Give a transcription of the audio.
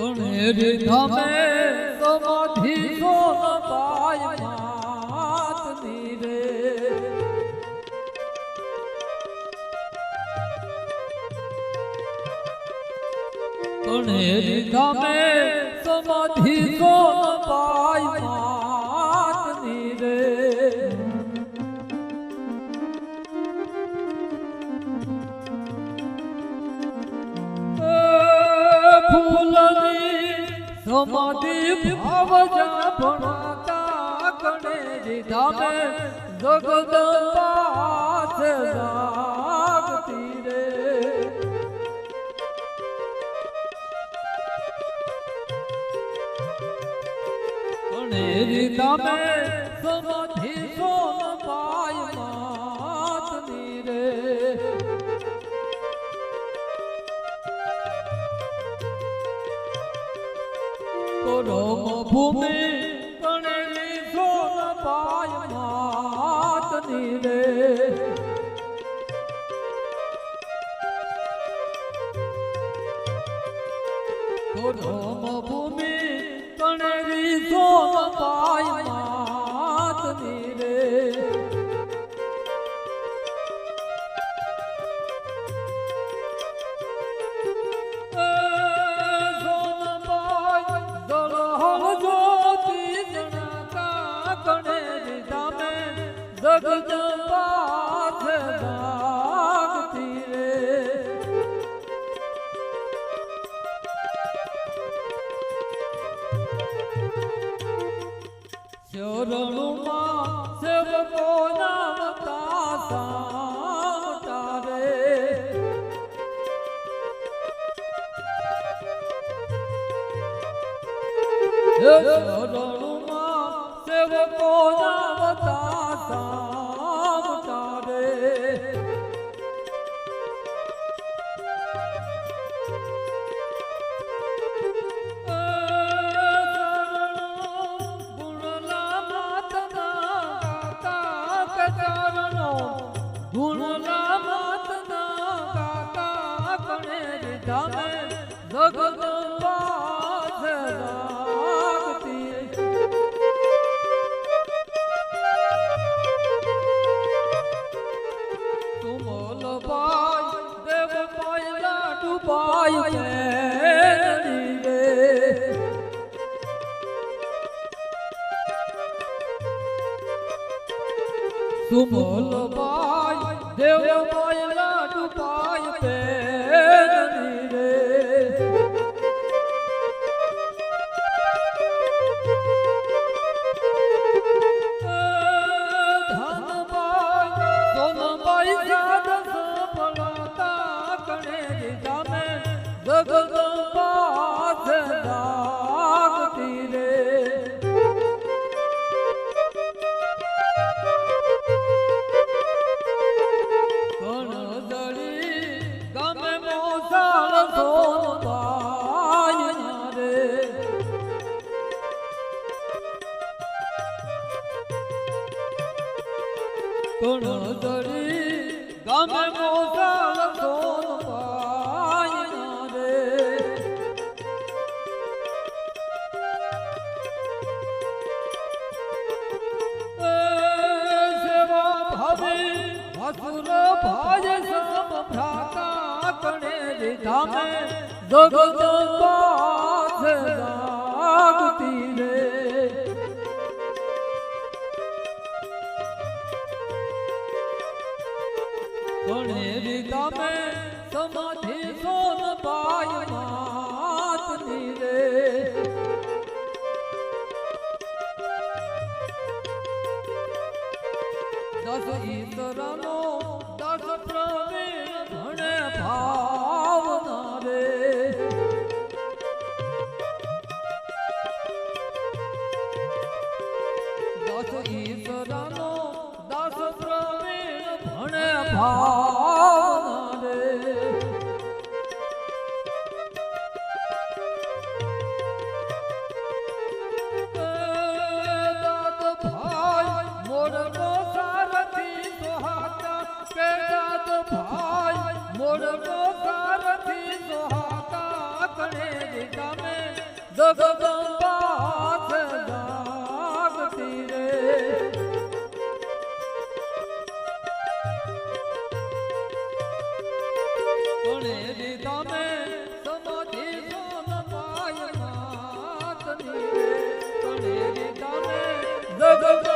કણેરી ધામે સમાધિ સોન પાય માતની રે કણેરી ધામે સમાધિ સોન પાય માતની રે ફૂલની સમાધિ ભાવ ભણતા કણેરી ધામે જગદંબા છે લાગતી રે કણેરી ધામે સમાધિ સોન પાય માતની રે રમ ભૂમિ કણેરી સોન પાય માતની રે રમ ભૂમિ કણેરી સોન પાય માતની રે જગદંબા છે લાગતી રે શરણુમાં સેવકો નામતા સામટા રે શરણુમાં સેવકો નામતા સામટા રે ગુણલા માતના કાકા ચરણો ગુણલા માતના કાકા કણેરી ધામે જગદંબા છે લાગતી દેવ પાયલા ડુબાય કેની રે સુમલ બાય દેવ પાયલા ડુબાય કેની રે ધનબાઈ સોનબાઈ સાદસ કણેરી ધામે જગદંબા છે લાગતી રે કણદળી ગામે મોસાળ સોનબાઈ રે કણદળી ગામે મોસાળ સોનબાઈ રે સેવા ભાવે હસુર ભાય સમ ભ્રાતા કણેરી ધામે જગદંબા છે લાગતી રે કણેરી ધામે સમાધિ સોન પાય માતની રે દસ ઈતરનો દસ પ્રવીણ ભણે ભાવના રે દસ ઈતરનો દસ પ્રવીણ ભણે ભાવના રે દાદ ભાઈ મોરનો સારથી સોહાતા કે દાદ ભાઈ મોરનો સારથી સોહાતા કણેરી ધામે જગદંબા છે જાગતી રે ગણેરી તમે સમાધિ સોન પાય માતની રે ગણેરી તમે જગદંબા